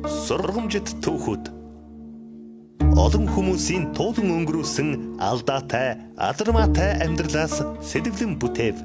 Сургамжит түүхүүд олон хүмүүсийн туулан өнгөрүүлсэн алдаатай, алдармаатай амьдралаас сэдэвлэн бүтээв.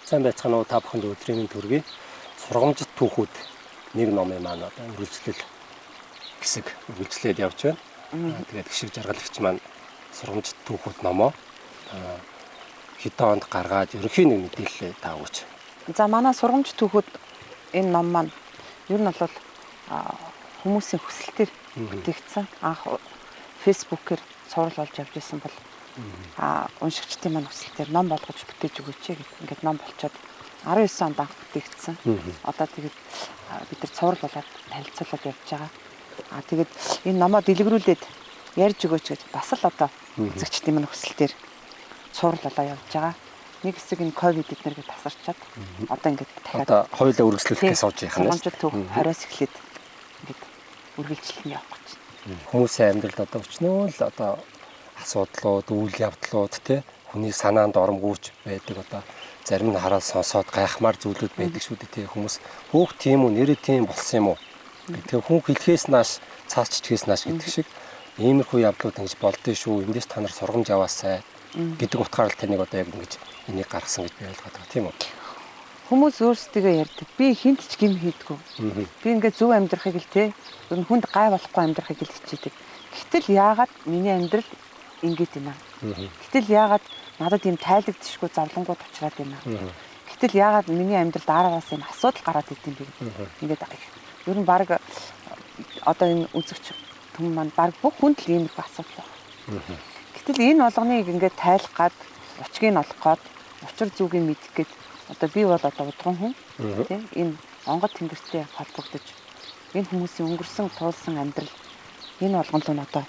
Сайн байцгаана уу та бүхэнд өдрийн төргий сургамжит түүхүүд нэг номын маань одоо үргэлжлэл хэсэг үргэлжлээд явж байна. Тэгээд гişиг жаргалагч маань сургамжит түүхүүд номоо хэдэн онд гаргаад ерөнхий нэг мэдээлэл та өгөөч. За манай сургамжит түүхүүд энэ ном маань ер нь бол хүмүүсийн хүсэлтээр бүтээгдсэн. Анх фэйсбүүкээр цуврал болж явж исэн бол уншигчдын маань хүсэлтээр ном болгож бүтээж өгөөч гэх ингээд ном болчоод 19 онд анх бүтээгдсэн. Одоо тэгээд бид нар цуврал болоод танилцуулаад явж байгаа. Тэгээд энэ номоо дэлгэрүүлээд ярьж өгөөч гэж бас л одоо үзэгчдийн маань хүсэлтээр цуврал болоо явж байгаа. Нэг хэсэг энэ ковид эднэргээ тасарчаад одоо ингээд дахиад одоо хоёулаа үргэлжлүүлэхээ сууж байгаа юм. Сургамжит түүх 20-с эхлээд ингээд үргэлжлэл нь явах гэж байна. Хүмүүсийн амьдралд одоо өчнөө л одоо асуудлууд, үйл явдлууд тий хүний санаанд оромгүйч байдаг одоо зарим нь хараад сонсоод гайхмаар зүйлүүд байдаг шүү дээ тий хүмүүс хөөх тийм үү нэрээ тийм болсон юм уу гэдэг хүн хэлхээс нааш цаашчгээс нааш гэдэг шиг иймэрхүү явдлууд ингэж болдсон шүү эндээс та нар сургамж аваасай гэдэг утгаараа л таныг одоо яг ингэж энийг гаргасан гэж би ойлгоод байгаа тийм үү. Хүмүүс өөрсдөө ярьдаг. Би хинт ч гим хийдгүү. Би ингээд зөв амьдрахыг л тий ер нь хүнд гай болохгүй амьдрахыг л хичээдэг. Гэтэл яагаад миний амьдрал ингээд юм аа. Гэтэл яагаад надад ийм тайлагдчихгүй зовлонгууд учраад байна. Гэтэл яагаад миний амьдралд аараас юм асуудал гараад идэв юм бэ? Ингээд ер нь баг одоо энэ үзэгч хүмүүс маань баг бүх хүнд л иймэрхүү асуудал байна. Гэтэл энэ болгоныг ингээд тайлах гад учрыг нь олох гад учир зүгийг мэдэх гээд одоо би бол одоо удган хүн тийм энэ онгод тэнгэртэй холбогдож энэ хүмүүсийн өнгөрсөн туулсан амьдрал энэ болгон нь одоо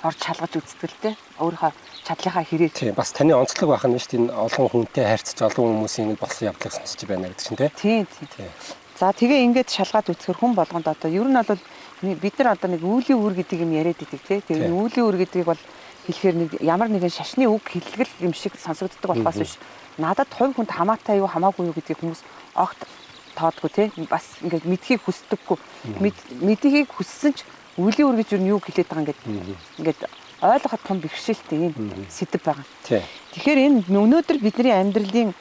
орж шалгаж үздэг л дээ. Өөрийнхөө чадлынхаа хэрэг. Тийм бас таны онцлог байх нь шүү дээ. Энэ олон хүнтэй харьцаж олон хүмүүсийн болсон явдлыг сонсч байна гэдэг чинь тийм. За тэгээ ингээд шалгаад үзэхэр хүн болгонд одоо ер нь бол бид нар одоо нэг үүлийн үр гэдэг юм яриад идэг тий. Тэгээ үүлийн үр гэдгийг бол хэлэхээр нэг ямар нэгэн шашны үг хэллэгэл юм шиг сонсогддог болохоос биш. Надад хувь хүнд хамаатай юу хамаагүй юу гэдгийг хүмүүс огт тоодгүй тий. Бас ингээд мэдхийг хүсдэггүй. Мэдхийг хүссэн ч үлийн үр гэж юу хэлээд байгаа ингээд ойлгоход том бэрхшээлтэй юм сэдв байгаа. Тэгэхээр энэ өнөөдөр бидний амьдралын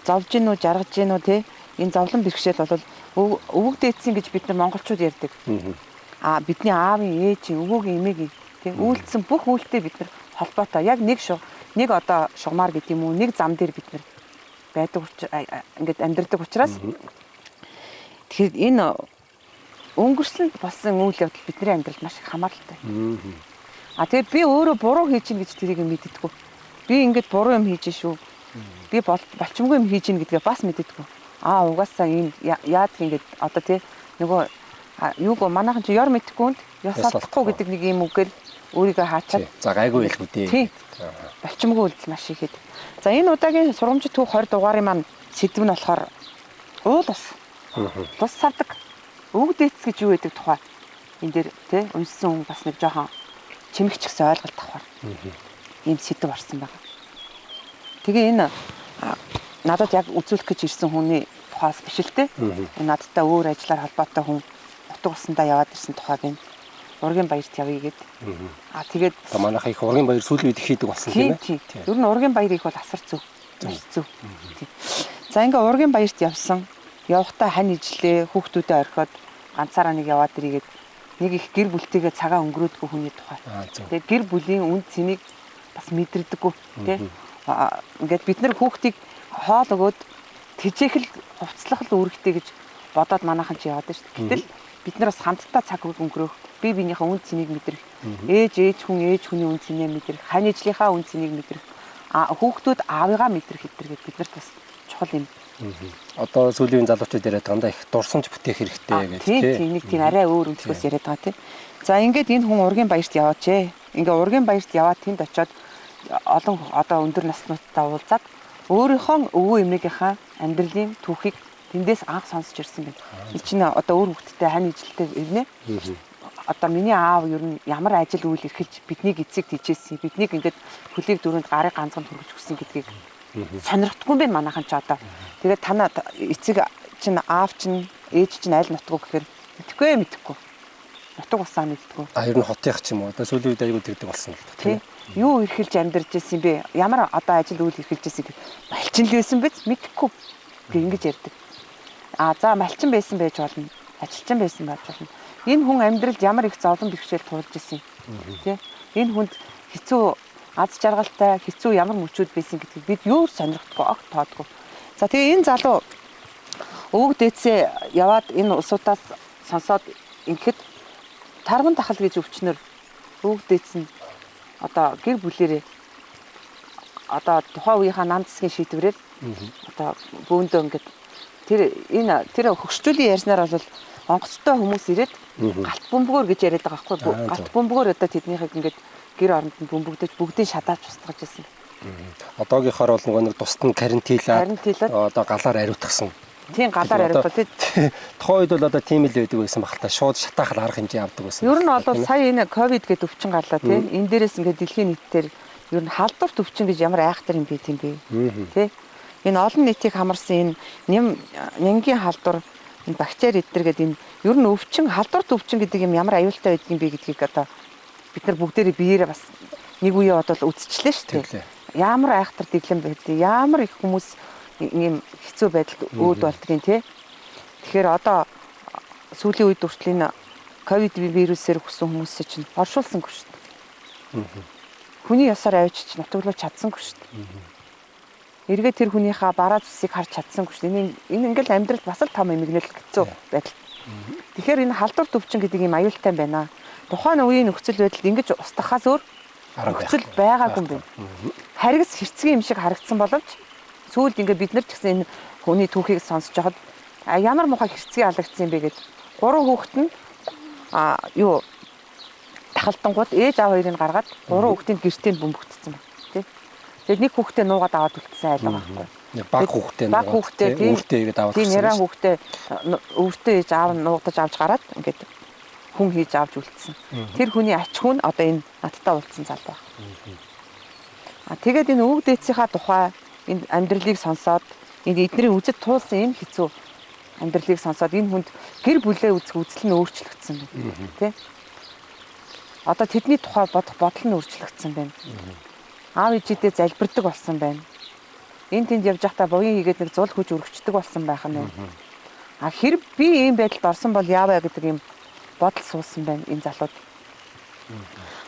зовж гин үү жаргаж гин үү те энэ зовлон бэрхшээл бол өвөг дээдсийн гэж бид нар монголчууд ярьдаг. Бидний аавын ээжийн өвөгийн эмээгийн те үйлдэлсэн бүх үйлдэлтэй бид нар холбоотой. Яг нэг одоо шугамар гэдэг юм уу нэг зам дээр бид нар байдаг ингээд амьдрдаг учраас тэгэхээр энэ өнгөрсөнд болсон үйл явдал бидний амьдралд маш их хамааралтай. Тэгээд би өөрөө буруу хийж гин гэж тэрийг мэддэггүй. Би ингээд буруу юм хийж шүү. Би болчмгүй юм хийж гин гэдгээ бас мэддэггүй. Угаасаа энэ яад ингээд одоо тий нөгөө юуг манайхан чи ёр мэдхгүй хүнд ёс олохгүй гэдэг нэг юм үгээр өөрийгөө хаачаад за гайгүй байлгүй дээ. Болчмгүй үйлдэл маш ихэд. За энэ удаагийн сургамжит түүх 20 дугаарын маань сэдв нь болохоор уул ус. Тус савдаг. Өвөг дээдс гэж юу гэдэг тухай энэ дээр тий уншсан хүн бас нэг жоохон чимэгч гэсэн ойлголт авахар ийм сэдв орсон байна. Тэгээ энэ надад яг үзүүлэх гэж ирсэн хүний тухаас биш л дээ. Надтай өөр ажиллаар холбоотой хүн утга усандаа яваад ирсэн тухайг энэ ургийн баярт явъя гээд. Тэгээд манайх их ургийн баяр сүүлийн үед их хийдэг болсон тийм ээ. Ер нь ургийн баяр их бол асар зөв. Зөв. За ингээ ургийн баярт явсан. Явахдаа хань ижлээ хүүхдүүдэд орхиод ганцаараа нэг яваад ирээд нэг их гэр бүлтэйгээ цагаа өнгөрөөдгөө хүний тухай. Тэгээд гэр бүлийн үнд цэнийг бас мэдрдэггүй тий. Ингээд бид нар хүүхдийг хоол өгөөд тэжээх л хувцлах л үүрэгтэй гэж бодоод манайхан ч яваад шүү дээ. Гэтэл бид нар бас хамтдаа цаг өнгөрөөх, бие биенийхээ үн цэнийг мэдрэх, ээж хүний үн цэнээ мэдрэх, хань ижлийнхаа үн цэнийг мэдрэх, хүүхдүүд аавыгаа мэдрэх гэдэргээд бид нарт бас чухал юм. Одоо сүүлийн залуучууд яриад дандаа их дурсамж бүтээх хэрэгтэй гэж тийм нэг тийм арай өөр өнцгөөс яриад байгаа тийм. За ингээд энэ хүн ургийн баярт яваачээ. Ингээ ургийн баярт яваад тэнд очиод олон одоо өндөр наснуудтай уулзаад өөрийнхөө өвөө эмээгийнхаа амьдралын түүхийг тэндээс анх сонсч ирсэн байна. Би чинь одоо өөр хүүхдтэй хань ижилтэй ирнэ. Одоо миний аав ер нь ямар ажил үйл эрхэлж биднийг эцэг тийжсэн. Биднийг ингээд хөлийг дөрөнд гарыг ганцхан төрүүлж өгсөн гэдгийг сонирхдаггүй юм байна манайхан ч одоо. Тэгээд танаа эцэг чинь аав чинь ээж чинь аль нутгуу гэхээр мэдэхгүй. Нутаг усаа мэддэггүй. Ер нь хотынх ч юм уу. Одоо сүүлийн үед аягүй тэгдэг болсон л тийм. Юу эрхэлж амьдарч ирсэн бэ? Ямар одоо ажил үйл эрхэлж ирсэн гэх малчин л байсан биз? Мэдэхгүй. Тэг ингэж ярьдаг. За малчин байсан байж болно. Ажилчин байсан байж болно. Энэ хүн амьдралд ямар их зовлон бэрхшээл туулж ирсэн юм. Тэ? Энэ хүнд хэцүү аз жаргалтай, хэцүү ямар мөчүүд байсан гэдгийг бид юу сонирхдаггүй, огт тоодгүй. За тэгээ энэ залуу өвөг дээдсээ яваад энэ усуудаас сонсоод ингэхэд тарган тахал гэж өвчнөр өвөг дээдс нь одоо гэр бүлэрээ одоо тухайн үеийнхаа нам засгийн шийдвэрээр одоо бөөндөө ингээд тэр хөгшчүүлийн ярьснаар бол онгоцтой хүмүүс ирээд галт бөмбөгөөр гэж яриад байгаа байхгүй. Галт бөмбөгөөр одоо тэднийхийг ингээд гэр оронд нь бөмбөгдөж бүгдийг шатааж устгаж ирсэн. Одоогийнхоор бол нэг тусад нь карантинлаад одоо галаар ариутгсан. Тийм галаар ариутгал тийм. Тухайн үед бол одоо тийм л байдаг байсан баг та шууд шатаах арга хэмжээ авдаг байсан. Ер нь бол сая энэ ковид гэдэг өвчин гарлаа тийм. Энэ дээрээс ингээд дэлхийн нийтээр ер нь халдварт өвчин гэж ямар айхтар юм бэ тийм бэ. Тийм. Энэ олон нийтийг хамарсан энэ нянгийн халдвар энэ бактери эдэргээд энэ ер нь өвчин халдварт өвчин гэдэг юм ямар аюултай байдаг юм бэ гэдгийг одоо бид нар бүгдээрээ биеэрээ бас нэг үе бодвол үзчихлээ шүү дээ. Ямар айхтар дэглэм байдгийг, ямар их хүмүүс ийм хэцүү байдалд өөд болдгийг тий. Тэгэхээр одоо сүүлийн үед хүртэл энэ ковид вирусээр өгсөн хүмүүсээ чинь оршуулсангүй шүү дээ. Хүний ёсоор авчиж нутаглуулж чадсангүй шүү дээ. Эргээд тэр хүнийхээ бараа зүсийг харж чадсангүй шүү дээ. Энэ ингээл амьдрал бас л том эмгэнэл хэцүү байдал. Тэгэхээр энэ халдварт өвчин гэдэг юм аюултай байна. Тухайн үеийн нөхцөл байдалд ингэж устгахаас өөр нөхцөл байгаагүй юм байна. Харгас хэрцгий юм шиг харагдсан боловч сүүлд ингээд бид нар ч гэсэн энэ хүний түүхийг сонсож байхад ямар муухай хэрцгий алагдсан юм бэ гэд 3 хүүхэд нь тахалтангууд ээж аав хоёрыг гаргаад 3 хүүхдийн гэртээ бөмбөгдсөн байна тий. Тэгээд нэг хүүхдээ нуугаад аваад үлдсэн айлгаа байхгүй. Баг хүүхдээ өвөртөө игээд аваад. Тийм яраа хүүхдээ өвөртөө ээж аав нь нуугдаж авч гараад ингээд хүн хийж авч үлдсэн. Тэр хүний ач хүн одоо энэ надтай уулзсан залуу байна. Тэгээд энэ өвөг дээдсийнхаа тухай энэ амьдралыг сонсоод энэ эдний үзэд туулсан энэ хэцүү амьдралыг сонсоод энэ хүнд гэр бүлээ үзэх үзэл нь өөрчлөгдсөн байна. Тэ? Одоо тэдний тухай бодох бодол нь өөрчлөгдсөн байна. Аав ээжидээ залбирдаг болсон байна. Энд тэнд явж байхдаа буян хийгээд нэг зул хүч өргөчдөг болсон байх нь байна. Хэрэг би ийм байдалд орсон бол яавэ гэдэг юм бодол суусан байна энэ залууд.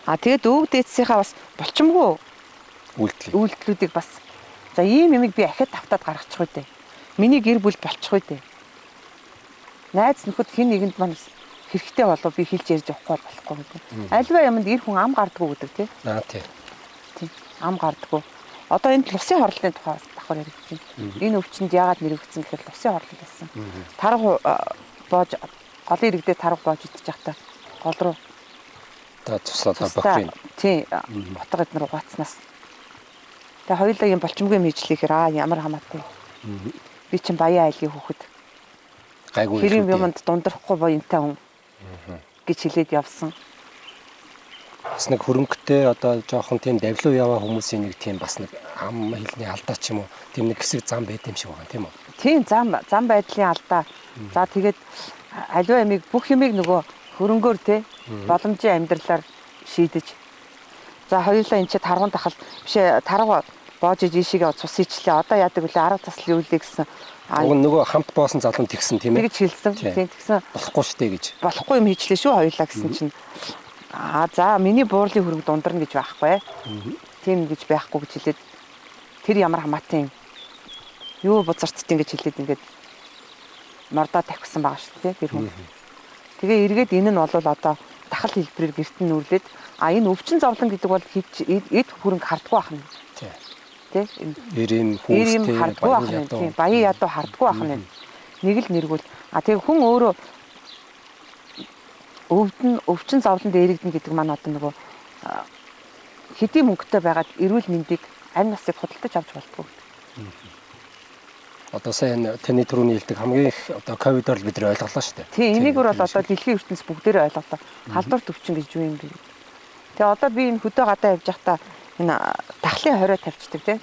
Тэгээд өвөг дээдсийнхаа бас булчимгүй үйлдэлүүдийг бас за ийм юмыг би ахиад тавтаад гаргачих үү дээ. Миний гэр бүл болчих үү дээ. Найз нөхөд хэн нэгэнд маань хэрэгтэй болов би хэлж ярьж явахгүй болохгүй гэдэг. Альва юмд эр хүн ам гардггүй гэдэг тий. Тийм. Ам гардггүй. Одоо энэ лусын хорлолын тухай давхар яригдж байна. Энэ өвчнөд яагаад нэрвэгдсэн гэхээр лусын хорлол байсан. Тарга боож голын иргэдээ тарга боож идчих захта гол руу цуслаад бохин. Тийм. Ботго эднэр угаацнаас. Тэгээ хоёулаа юм болчмгүй мэйжлэхээр ямар хамаатай. Би чинь баян айлын хүүхэд. Гайгүй. Хэрэм юмд дундрахгүй буянтай хүн гэж хэлээд явсан. Бас нэг хөрөнгөтэй одоо жоохон тийм давлуу яваа хүмүүсийн нэг тийм бас нэг ам хэлний алдаа ч юм уу тийм нэг хэсэг зам байд юм шиг байна тийм үү? Тийм зам байдлын алдаа. За тэгээд аливаа ямиг бүх юмыг нөгөө хөрөнгөөр те боломжийн амьдралаар шийдэж. За хоёулаа энэ ч тарган тахал бишээ тарга боож ийшээгээ цус ичлээ. Одоо яадаг вүлээ арга заслын үйлээ гэсэн. Нөгөө хамт боосон залуу тэгсэн тийм ээ. Тэгж хэлсэн. Тийм тэгсэн. Болохгүй штэ гэж. Болохгүй юм хийчлээ шүү хоёулаа гэсэн чинь. За миний буурлын хөрөг дундарна гэж байхгүй. Тийм гэж байхгүй гэж хэлээд тэр ямар хамаатай юм. Юу бузартд ингэж хэлээд ингээд мордоо тавьсан байгаа шүү дээ тэр хүн. Тэгээ эргээд энэ нь бол одоо дахал хэлбэрээр гэрт нь нүрлээд энэ өвчин зовлон гэдэг бол эд хөрөнгө хардггүй байх нь. Тэ? Ирэм хүүстэй хардггүй байх нь. Тийм баян ядуу хардггүй байх нь. Нэг л нэргүүл тэгээ хүн өөрөө өвчин зовлонд эрэгдэнэ гэдэг маань одоо нөгөө хэдийн мөнгөтэй байгаад эрүүл мэндийг амь насыг худалдаж авч болтгоо. Одоо сайн таны түрүүний хэлдэг хамгийн их одоо ковидор л бид нар ойлголоо шүү дээ. Тийм энийг бол одоо дэлхийн ертөнцийн бүгдээрээ ойлголоо. Халдвар төвчин гэж юу юм бэ? Тэгээ одоо би энэ хөдөө гадаа явж байхдаа энэ тахлын хорио тавьчихдаг тийм.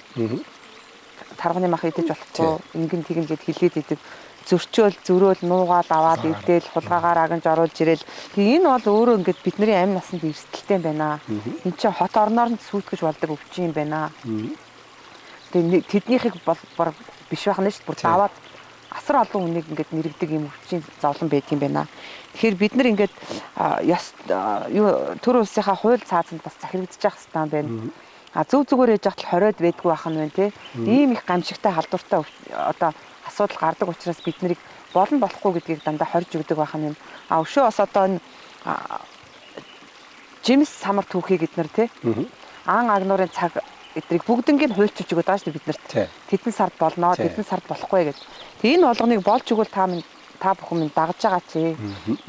Тарганы мах идэж болохгүй ингэн тэгэн гэд хэлгээд идэг. Зөрчөөл зөрөөл нуугаал аваад идэл хулгаагаар агнж оруулж ирэл. Тэгээ энэ бол өөрөө ингээд бидний амь насанд эрсдэлтэй юм байна. Энд чинь хот орноор нь сүйтгэж болдог өвчин юм байна. Тэгээ тэднийхийг бол биш байх нь шүү дээ. Бүр даваад асар олон хүнийг ингээд нэрвдэг юм өвчин зовлон байдаг юм байна. Тэгэхээр бид нар ингээд төр улсынхаа хууль цаазанд бас захирагдчих хэрэгтэй юм байна. Зөв зүгээр яж хахад хориод байдгүй байх нь байна те. Ийм их гамшигтай халдвартай одоо асуудал гардаг учраас бид нарыг болон болохгүй гэдгийг дандаа хорж өгдөг байх нь юм. Өшөө бас одоо энэ жимс самар түүхий гэд нар те. Ан агнуурын цаг эдрийг бүгднийг хуульчилж өгöd байгаа шүү дээ бид нарт. Тэдэн сард болно, тэдэн сард болохгүй гэдэг. Тэгээ энэ болгоныг болж өгвөл та бүхэн минь дагаж байгаа чи.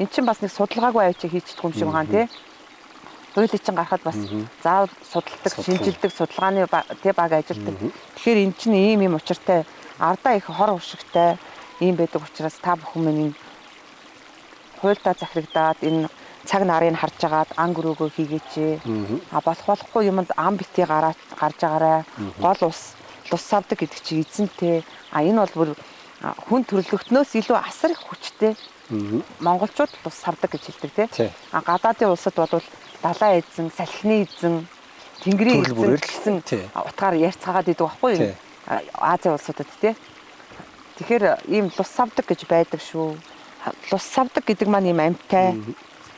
Эн чинь бас нэг судалгаагүй авчи хийчихдэг юм шиг байгаа тий. Хуулийн чинь гарахад бас заавал судалдаг, шинжилдэг, судалгааны баг ажилладаг. Тэгэхээр эн чинь ийм юм учиртай, ардаа их хор уршигтай ийм байдаг учраас та бүхэн минь хуультай захирагдаад энэ цаг нарыг харж агаад ан гөрөөгөө хийгээч. Болохгүй юмд ам битгий гарч агаарай. Гол ус савдаг гэдэг чи эзэнтэй. Энэ бол бүр хүн төрөлхтнөөс илүү асар их хүчтэй. Монголчууд ус савдаг гэж хэлдэг тий. Гадаадын улсад бол далайн эзэн, салхины эзэн, тэнгэрийн эзэн гэсэн утгаар ярьцгаагаад идэг байхгүй юу? Азийн улсуудад тий. Тэгэхээр ийм лус савдаг гэж байдаг шүү. Лус савдаг гэдэг маань ийм амьтай,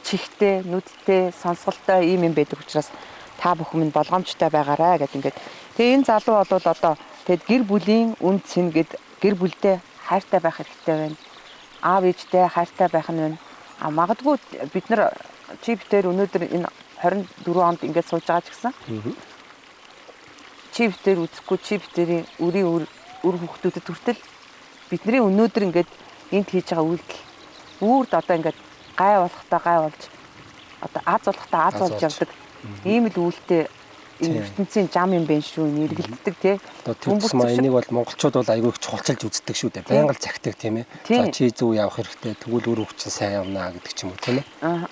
чихтэй, нүдтэй, сонсголтой ийм юм байдаг учраас та бүхэн минь болгоомжтой байгаарай гэдэг ингээд. Тэгээ энэ залуу бол одоо тэгэд гэр бүлийн үн цэн гэд гэр бүлдээ хайртай байх хэрэгтэй байна. Аав ээжтэй хайртай байх нь байна. Магадгүй бид нар чиптээр өнөөдөр энэ 24 онд ингээд сууж байгаа ч гэсэн чиптээр үзэхгүй чиптэрийн үрийн үр хүүхдүүдэд хүртэл бидний өнөөдөр ингээд энд хийж байгаа үйлдэл үрд одоо ингээд гай болохтой гай болж одоо аз болохтой аз болж явдаг ийм л үйлдэл энэ ертөнцийн зам юм байна шүү нэргэлддэг тий. Одоо тэр тусмаа энийг бол монголчууд бол айгүй их чухалчилж үздэг шүү дээ. Байнга л цагтдаг тийм ээ. За чи зөв явах хэрэгтэй тэгвэл өөр хүчин сайн явна гэдэг ч юм уу тийм ээ.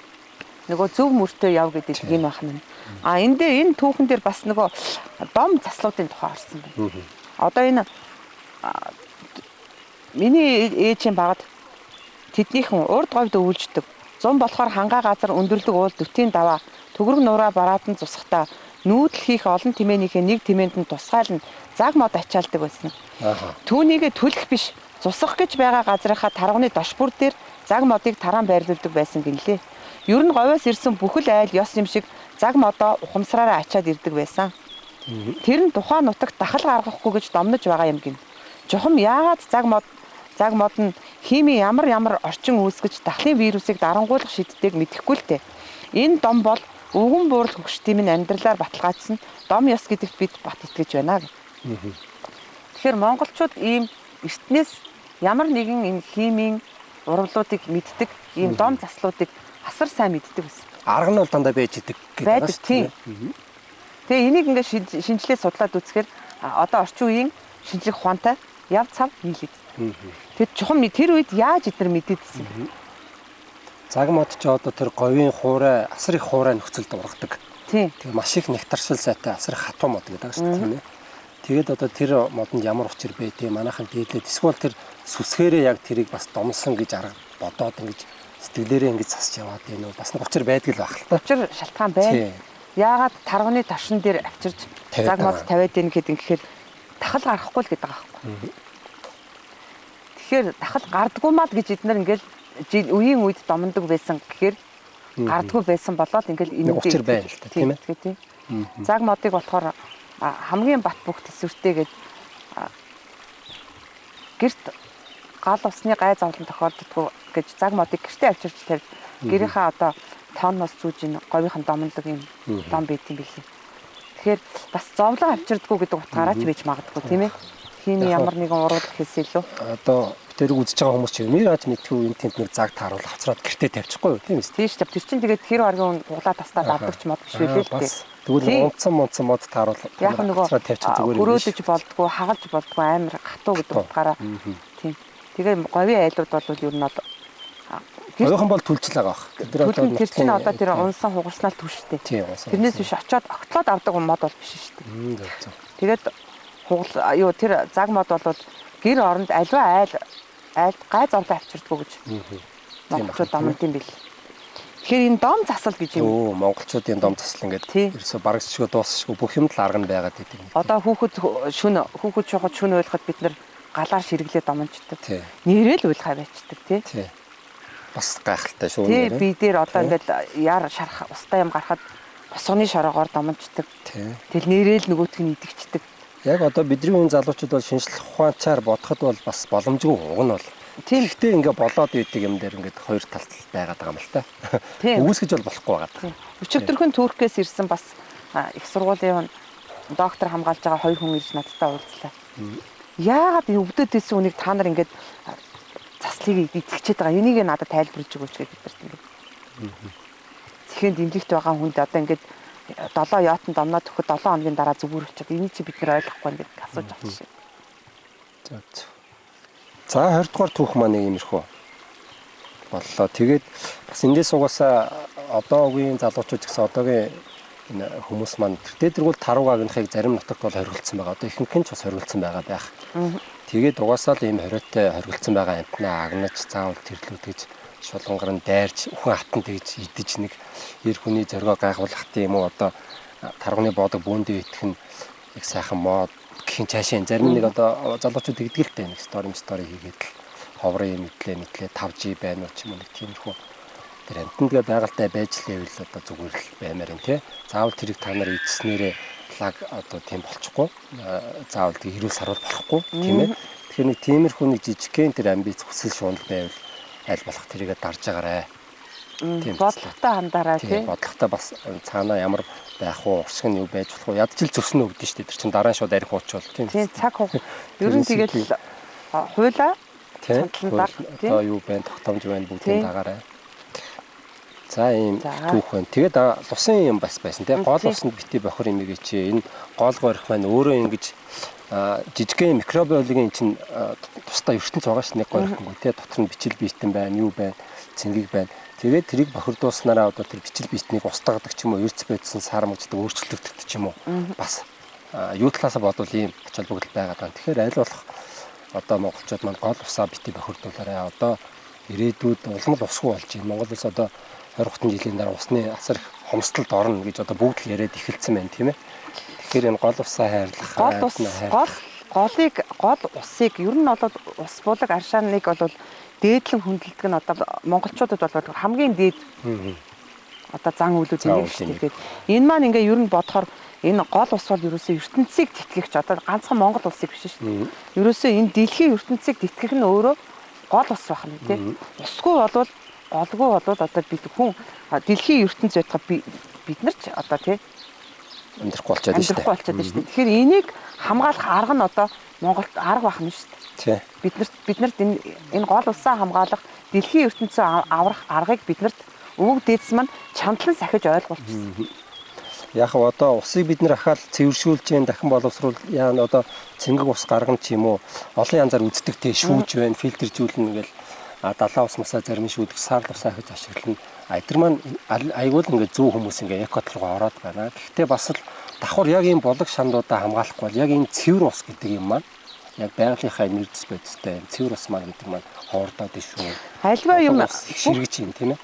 Нөгөө зөв мөртөө яв гэдэг юм байх нь. Энэ түүхэн дээр бас нөгөө дом заслуудын тухай орсон байна. Одоо энэ миний ээжийн багад тэднийхэн урд говьд өвөлждөг. Зун болохоор хангаа газар өндөрлөг уул дүтийн даваа төгрөг нураа бараатан цусахтаа нүүдэл хийх олон тэмээнийхээ нэг тэмээнд нь тусгайл нь заг мод ачаалдаг байсан. Түүнийгээ түлэх биш цусах гэж байгаа газрынхаа тарганы дошбүр дээр заг модыг тараан байрлуулдаг байсан гинлээ. Ер нь говьоос ирсэн бүхэл айл ёс юм шиг заг модоо ухамсараараа ачаад ирдэг байсан. Тэр нь тухайн нутагт дахал гаргахгүй гэж домнож байгаа юм гин. Жохом яагаад цаг мод нь хими ямар орчин үүсгэж дахлын вирусыг дарангуулах шийдтэйг мэдэхгүй л дээ. Энэ дом бол өвгөн буурал хөгшдийн минь амьдралаар баталгаажсан дом ёс гэдэгт бид бат итгэж байна. Тэгэхээр монголчууд ийм эртнээс ямар нэгэн энэ химийн урвалуудыг мэддэг, ийм дом заслуудыг асар сайн мэддэг байсан. Арга нь бол дандаа байж идэг гэдэг байна шүү дээ. Тэгээ энийг ингээд шинжилээ судлаад үзэхээр одоо орчин үеийн шинжлэх ухаантай яв цав нийлээд. Тэр чухам тэр үед яаж эдгээр мэдээдсэн. Цаг мод ч одоо тэр говийн хуурай асар их хуурай нөхцөлд ургадаг. Тэгээ маш их нектаршил сайтай асар их хатуу мод гэдэг шүү дээ тийм ээ. Тэгээд одоо тэр модонд ямар учир байдгийг манайхан дээдлээд эсвэл тэр сүсгээрээ яг тэрийг бас домсон гэж арга бодоод ингэж сэтгэлээрээ ингэж засч яваад байна уу бас нэг учир байдаг л байх л та. Учир шалтгаан байна. Яагаад тарганы ташин дээр авчирч цаг мод тавиад байна гэхээр дахал гарахгүй л гэдэг байгаа байхгүй. Тэгэхээр дахал гардггүй мал гэж эднэр ингээл үеийн үед домондог байсан гэхээр гардггүй байсан болоод ингээл Нэг учир байна л та, тийм ээ? Тийм. Цаг модыг болохоор хамгийн бат бөх төсвөртэйгээд гэрт гал усны гай зовлон тохиолддгоо гэж цаг модыг гэртээ авчирч тавьж гэрийнхаа одоо тооноос зүүж ин говийн домлог юм дом байт юм билээ. Тэгэхээр бас зовлон авчирдггүй гэдэг утгаараа ч байж магадгүй тийм ээ. Хин ямар нэгэн урал гэхээс илүү. Одоо тэрийг үзэж байгаа хүмүүс чинь нэр аж мэдгүй энэ тэнд нэг цаг тааруул авцраад гэртээ тавьчихгүй юу тийм ээ? Тийм шүү дээ. Тэр чинь тэгээд хэр аргийн углаа тастаад авдагч мод биш үлээ л дээ. Тэгвэл унтсан мод тааруул яг нөгөө тавьчих зүгээр юм. хөрөөдөж болдгоо, хагалж болдгоо амар хатуу гэдэг утгаараа. Тийм. Тэгээ говийн айлууд бол ер нь одоо говийнхан бол түлжил байгаа бах. Тэр чинь одоо тэр унсан хугарснаар түштэй. Тийм унсан. Тэрнээс биш очиод огтлоод авдаг мод бол биш шүү дээ. Тэгээд юу тэр цаг мод бол гэр оронд аливаа айл гай зовлон авчирдгүү гэж. Монголчууд амт юм бил. Тэгэхээр энэ дом засал гэж юм. Өө монголчуудын дом засал ингээд ерөөсө барагчшгүй дуусшгүй бүх юмд л арга нь байгаад идэв. Одоо хүүхэд шухад шүн ойлгоход бид нар галаар ширглээ домончдаг. Нэрэл уйлхай байцдаг тий. Бас гайхалтай шүү нэрээ. Тий би дээр одоо ингээд яар шарах устай юм гарахад босгоны шороогоор домончдаг. Тэгэл нэрэл нөгөөтг нь идэгчдэг. Яг одоо бидний үеийн залуучууд бол шинжлэх ухаанчаар бодоход бол бас боломжгүй уг нь бол. Гэхдээ ингээ болоод идэг юм дээр ингээд хоёр талт байгаад байгаа юм л та. Үгүйсгэж бол болохгүй байгаа. Өчигдөрхөн Туркээс ирсэн бас их сургуулийн доктор хамгаалж байгаа хоёр хүн ирж надтай уулзлаа. Яагаад энэ өвдөд исэн хүнийг та нар ингээд заслыг итгэчихэд байгаа. Энийг надад тайлбарлаж өгөөч гэж бид нарт ингээд. Зэхэнд имлэгт байгаа хүнд одоо ингээд 7 яатан домноод өгөхөд 7 хоногийн дараа зүгээр болчиход энийг чи бид нар ойлгохгүй ингээд асууж байгаа шээ. За 20 дугаар түүх маань нэг иймэрхүү боллоо. Тэгээд бас эндээс угаасаа одоогийн залуучууд гэсэн одоогийн энэ хүмүүс маань тэрдэргүүл таруугаагийнхыг зарим нутагт бол хоригдсан байгаа. Одоо ихэнх нь ч бас хоригдсан байгаа байх. Тэгээд угаасаа л ийм хориотой хоригдсан байгаа амтнаа агнаж заавал тэрлүүд гэж шулангар нь дайрч үхэн хатан тэгж идэж нэг эр хүний зоргоо гайхуулах тийм үү одоо тарганы боодог бөөндөө итгэх нь их сайхан мод гэх цаашаа зарим нэг одоо залуучууд игдэг л дээ нэг стори хийгээд л ховрын мэтлээ 5G байна уу ч юм уу нэг тиймэрхүү тэр амтндгээ байгальтай байж л байвал одоо зүгээр л баймаар юм тий. Заавал тэрийг та нар эзснээрээ лаг одоо тийм болчихгүй. Заавал тэг ирүүл саруул болохгүй тийм ээ. Тэгэхээр нэг тиймэрхүү нэг жижигхэн тэр амбиц хүсэл шуунал байвал аль болох тэрийгэ дарж агаарэ. Тийм бодлоготой хандаарай тий. Бодлоготой бас цаанаа ямар байх уу, урсгал нь юу байж болох вэ? Ядчил зөкснө өгдөн шүү дээ. Тэр чин дараа нь шууд арих уучвал тийм. Тийм цаг хугацаа. Ер нь тэгэл хуулаа одоо юу байна, тогтоомж байна бүгдийг дагаарай. За ийм түүх байна. Тэгээд лусын юм бас байсан тий. Гол усанд бити бохор имийг чи энэ гол горих маань өөрөө ингэж жижигхэн микробиологийн чинь тусдаа ертөнц байгаа ш нэг горихгүй тий. Дотор нь бичил биетэн байна, юу байна, цэнгэг байна. Тэгээд тэрийг бохирдуулснараа одоо тэр бичил биетнийг устгадаг ч юм уу, эрдэс байдсан сармагчдаг өөрчлөгддөг ч юм уу. Бас юу талаасаа бодвол ийм ач холбогдол байгаад байна. Тэгэхээр аль болох одоо монголчууд маань гол усаа бити бохирдуулаарай. Одоо ирээдүйд улмал усгүй болж байна. Монгол улс одоо 20 жилийн дараа усны асар их хомсдолд орно гэж одоо бүгд л яриад эхэлсэн байна тийм ээ. Тэгэхээр энэ гол усаа хайрлах гол усыг ер нь бол ус булаг аршааныг бол дээдлэн хүндэлдэг нь одоо монголчуудад бол хамгийн дээд одоо зан үйлүүд энийг шүү дээ. Энэ маань ингээ ер нь бодохоор энэ гол ус бол ерөөсөө ертөнцийг тэтгэгч одоо ганцхан Монгол улсыг биш шүү дээ. Ерөөсөө энэ дэлхийн ертөнцийг тэтгэх нь өөрөө гол ус байх нь тийм. Усгүй болвол голгүй болвол одоо бид хүн дэлхийн ертөнц байтугай бид нар ч одоо тийм амьдрахгүй болчиход байна шүү дээ. Тэгэхээр энийг хамгаалах арга нь одоо Монголд арга байх нь шүү дээ. Биднэрт энэ гол усаа хамгаалах дэлхийн ертөнцөө аврах аргыг биднэрт өвөг дээдс маань чамдлан сахиж ойлгуулчихсан. Яг одоо усыг бид нэр ахаал цэвэршүүлж जैन дахин боловсруул яа одоо цэнгэг ус гаргана ч юм уу олон янзаар үздэг те шүүж байна фильтржүүлнэ ингээл далаа ус масаа зарим шүүдэх саар усаа гэж ашиглана. Эдгээр маань айгуул ингээд зүү хүмүүс ингээд экот руу ороод байна. Гэхдээ бас л давхар яг ийм болог шамдуудаа хамгаалахгүй бол яг энэ цэвэр ус гэдэг юм маань яг байгалийнхаа нэрдэс байдалтай цэвэр ус маань гэдэг маань хоордоод иш шүү. Альва юм ширгэж юм тийм ээ.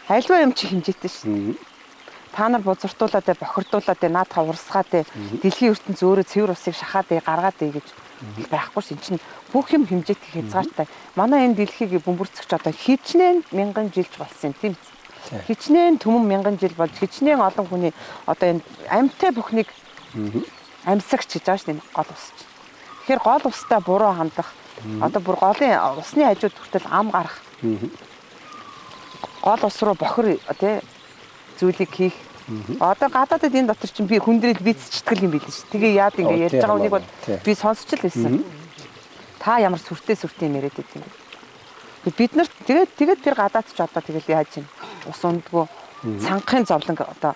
Альва юм чи хэмжээтэй шүү. Та нар бузартуулаад бохирдуулаад наадха урсгаад дэлхийн ертөнц өөрөө цэвэр усыг шахаад гаргаад гэж байхгүй ш. Энд чинь бүх юм хэмжээтэй хязгаартай. Манай энэ дэлхийг бөмбөрцөгч одоо хичнээн мянган жилж болсон юм тийм. Хичнээн түмэн мянган жил болж хичнээн олон хүний одоо энэ амьтай бүхнийг амьсагч гэж байгаа шүү дээ гол ус чинь. Тэгэхээр гол устай буруу хандах одоо бүр голын усны хажууд хүртэл ам гарах. Гол ус руу бохир тий зүйлийг хийх. Одоо гадаадд энэ дотор чинь би хүндрэл бицчихтгэл юм билээ ш. Тэгээ яад ингэ ярьж байгаа үнийг бол би сонсч л байсан. Та ямар сүртэй юм яриад байт юм. Бид нарт тэгээд тэр гадаад ч одоо тэгэл яаж юм. Ус ундгүй цанхын зовлон одоо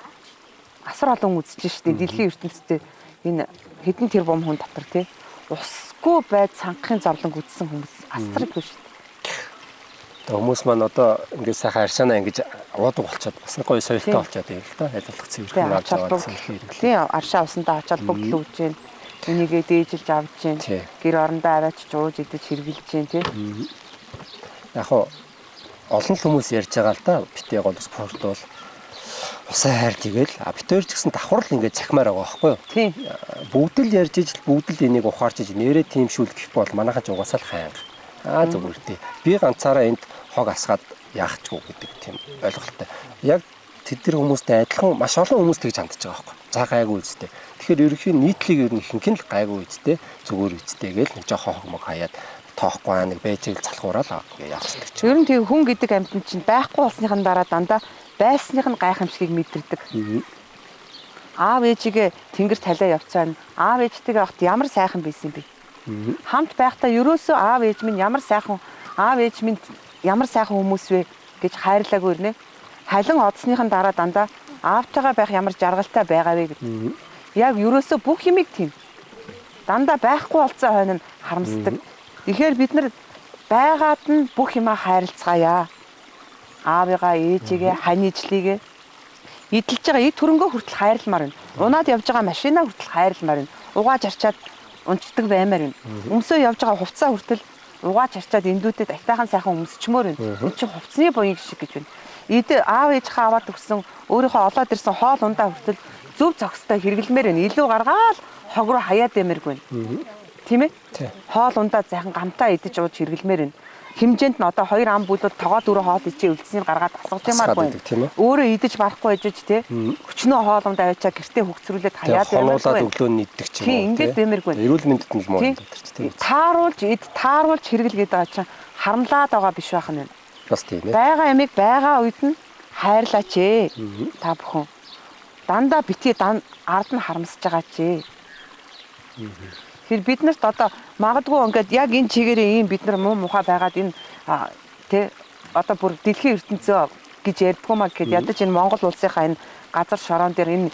асар олон үзэж штэ дэлхийн ертөнцийн энэ хэдэн тэрбум хүн дотор тий усгүй байд цанхын зовлон үзсэн хүмүүс асар их шүү дээ. Хүмүүс маань одоо ингээд сайхан аршаанаа ингэж уудаг болчиход бас нэг гоё соёлтой болчиход юм л да. Айлуулах цэвэрхэн авч яваадсан хэрэг. Тий аршаа усандаа очиод бүгд л үүж जैन. Энийгээ дээжилж авч जैन. Гэр орондоо аваач жууж идэж хэрглэж जैन тий. Яг хоо олон хүмүүс ярьж байгаа л да. Битээ гол спорт бол усаа хайр тэгэл битээр ч гэсэн давхар л ингээд цахимаар байгаа байхгүй юу? Тий. Бүгд л ярьж ижил бүгд л энийг ухаарч иж нэрээ тиймшүүл гэх бол манайхан ч угаасаа л хайр. Зүгээр тий. Би ганцаараа энд хог асгаад яахчгүй гэдэг тийм ойлголттой. Яг тэд нар хүмүүстэй адилхан маш олон хүмүүс тэгж хандж байгаа байхгүй. За гайгүй үстэй. Тэгэхээр ерөнхийн нийтлэг ер нь ихэнх нь л гайгүй үстэй, зүгээр үстэй гээл нэг жоохон хогмог хаяад тоохгүй нэг бэжэл залхуурал яасан гэж. Ер нь тийм хүн гэдэг амьтан чинь байхгүй болсныхан дараа дандаа байсных нь гайхамшигыг мэдэрдэг. Аав ээжигээ тэнгэр талаа явцаана. Аав ээжтэйгээ огт ямар сайхан байсан бэ? Хамт байхдаа ерөөсөө аав ээж минь ямар сайхан хүмүүс вэ гэж хайрлаагүй нэ. Халин одсныхан дараа дандаа аавтайгаа байх ямар жаргалтай байгаа вэ гэдэг. Яг ерөөсөө бүх юмыг тийм. Дандаа байхгүй болцоо хойно харамсдаг. Тэгэхээр бид нар байгаад нь бүх юмаа хайрлцгаая. Аавыгаа, ээжигээ, ханижлыгээ идэлж байгаа эд хөрөнгөө хүртэл хайрламаар байна. Унаад явж байгаа машинаа хүртэл хайрламаар байна. Угааж арчаад унцдаг баймаар байна. Өмсөө явж байгаа хувцас хүртэл угааж арчаад эндүүдэд айтайхан сайхан өмсчмөр байна. Энэ чинь хувцсны буян шиг гэж байна. Аав ээжийнхээ аваад өгсөн өөрийнхөө олоод ирсэн хоол ундаа хүртэл зөв зохистой хэрэглэмээр байна. Илүү гаргаал хог руу хаяад ямаргүй байна. Тийм ээ? Хоол ундаа сайхан гамтаа идэж ууж хэрэглэмээр байна. Хэмжээнд нь одоо 2 ам бүлүүд тоогоо 4 хоол ичээ үлдсэнийг гаргаад асгаж ямааргүй. Өөрөө идэж барахгүй ээж тий. Хүчнөө хооломд аваачаа гэртээ хөгцрүүлээд хаяад ямааргүй. Холуулаад өглөө нь иддэг ч юм уу. Тийм ингэж бэмэргүй. Эрүүл мэндэд нь л муу өдөрч тий. Тааруулж хэрэглэгээд байгаа чинь харамлаад байгаа биш байх нь. Бас тийм ээ. Бага ямиг байгаа үед нь хайрлаач ээ. Та бүхэн. Дандаа битгий ард нь харамсаж байгаа ч ээ. Тэр бид нарт одоо магадгүй ингээд яг энэ чигээрээ ийм бид нар муу мухай байгаад энэ тий одоо бүр дэлхийн ертөнцөө гэж ярьдгүй маа гэхэд ядаж энэ Монгол улсынхаа энэ газар шороон дээр энэ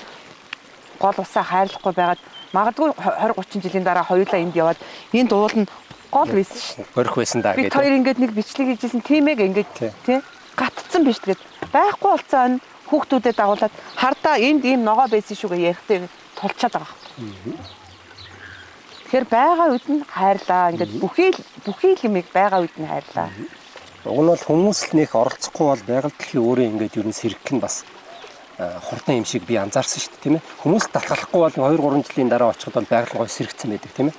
гол усаа хайрлахгүй байгаад магадгүй 20 30 жилийн дараа хоёулаа энд яваад энэ дуул нь гол байсан шин. Хорих байсан даа гэдэг. Бид хоёр ингээд нэг бичлэг хийжсэн тиймээ ингээд тий гатцсан биш тэгээд байхгүй болцоо хүүхдүүдэд дагуулад хардаа энд ийм ногоо байсан шүү гэж ярихдээ тулчаад байгаа. Тэгэхээр байгаа үед нь хайрлаа. Ингээд бүхий л юмыг байгаа үед нь хайрлаа. Уг нь бол хүмүүс л нэх оролцохгүй бол байгаль дэлхийн өөрөө ингээд ер нь сэргэх нь бас хурдан юм шиг би анзаарсан шүү дээ, тийм ээ. Хүмүүс талхалахгүй бол 2 3 жилийн дараа очиход бол байгаль гой сэргцэн байдаг, тийм ээ.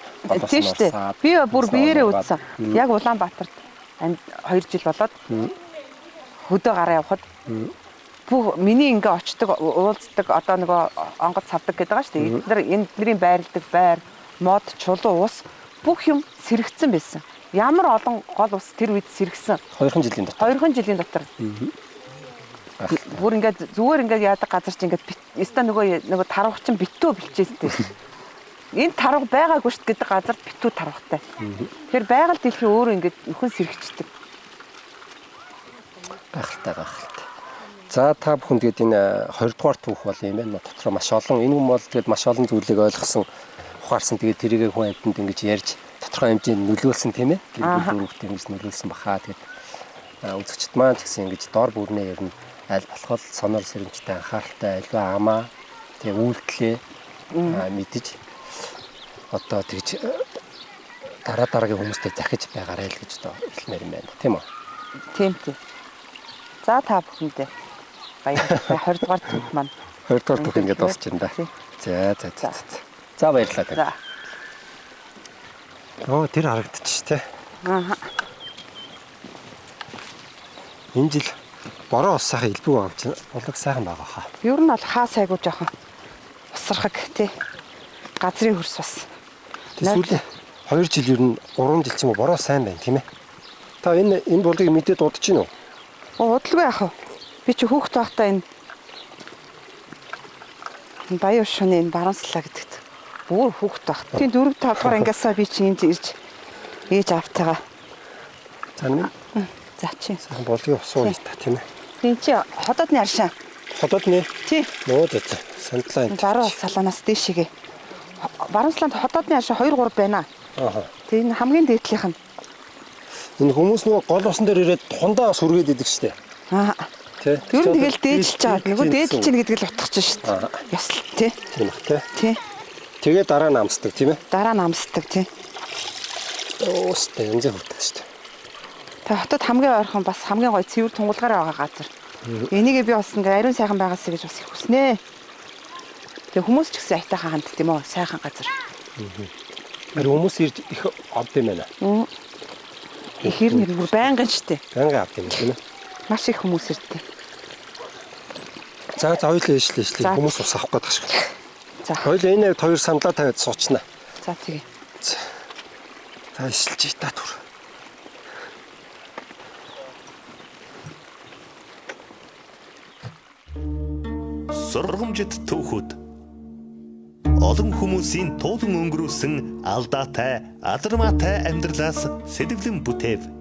Тийм шүү дээ. Би бүр биеэрээ үзсэн. Яг Улаанбаатарт 2 жил болоод хөдөө гараа явхад бүх миний ингээ очдог уулздаг одоо нөгөө онгоц савдаг гэдэг байгаа шүү дээ. Эднэрийн байрладаг байр мод чулуу ус бүх юм сэргцэн байсан. Ямар олон гол ус тэр үед сэргсэн. 2 жилийн дотор. 2 жилийн дотор. Бүр ингээд зүгээр ингээд яадаг газар чи ингээд өстө нөгөө тарвах чинь битүү бэлчээстэй. Энэ тарвах байгаагүй шүү гэдэг газар битүү тарвахтай. Тэгэхээр байгаль дэлхийн өөрөө ингээд нөхөн сэргчдэг. Гайхалтай. За та бүхэн тэгээд энэ 20 дугаар түүх бол юм байна. Дотроо маш олон энэ юм бол тэгээд маш олон зүйлийг ойлгосон ухаарсан тэгээд тэрийг хүн амьтанд ингэж ярьж тодорхой хэмжээнд нөлөөлсөн тийм ээ. Гэр бүл ингэж нөлөөлсөн баха. Тэгээд үзэгчд маань ч гэсэн ингэж дор бүрнээ ер нь аль болох сонор сэрэмжтэй анхааралтай альва амаа тэгээд үйлдэлээ мэдэж одоо тэгж дараагийн хүмүүстэй захиж байгаарай л гэж одоо хэлмээр юм байна тийм үү. Тийм. За та бүхэндээ баярлалаа. 20 дугаар түүх маань 20 дугаар түүх ингээд дуусч байна да. За баярлалаа. Оо тэр харагдчих тий. Энэ жил бороо ус сайхан илбэг байгаа юм чинь улаг сайхан байгаа хаа. Ер нь бол хаа сайгүй жоохон усрахаг тий. Газрын хөрс бас. Тэсүүлээ 2 жил ер нь 3 жил ч юм уу бороо сайн байна тийм ээ. Та энэ болыг мэдээд удаж гин үү? Удалгүй яах вэ? Би чи хүүхэд байхдаа энэ Баян шөнө энэ баруунслаа гэдэгт. Бүр хүүхэд байхад. Тийм 4-5 дахь ангиасаа би чи энд ирж ээж автайгаа. За нэг За чи. болгийн ус ууя та тийм ээ. Тийм чи ходоодны аршаа. Ходоодны Тий. нөө зэ сандлаа энэ. Баруун салаанаас дээшээгээ. Баруунсланд ходоодны аршаа 2-3 байна. Аа. Тэгээ энэ хамгийн дээдлийнх нь. Энэ хүмүүс нөгөө гол усан дээр ирээд тухандаа сүргээд идэг штэ. Аа. Тэ. Ер нь тэгэл дээдлж байгаа. Нөгөө дээдлж чинь гэдэг л утгач шүү дээ. Аа. Ёсл тий. Тийм бах тэ. Тий. Тэгээ дараа нь амсдаг тийм ээ. Дараа нь амсдаг тий. Оостой янзын хүрдэг штэ. Тэгээ хотод хамгийн ойрхон бас хамгийн гоё цэвэр тунгалгаараа байгаа газар. Энийгээ би бас ингээ ариун сайхан байгаасаа гэж бас их хүснэ. Тэгээ хүмүүс ч гэсэн айтайхан ханд тийм үү? Сайхан газар. Тэр хүмүүс ирж их авд юм байна. Ихэр нэр бүр байнгын штэ. Ганга авд юм тийм ээ. Маш их хүмүүс ирдэг. За хоёул ээжлээ хүмүүс ус авах гэдэг шиг. За. Хоёул энэ хоёр сандлаа тавиад суучна. За тэгээ. За ишилж та түр. Сургамжит түүхүүд олон хүмүүсийн туулан өнгөрүүлсэн алдаатай, адармаатай амьдралаас сэдэвлэн бүтэв.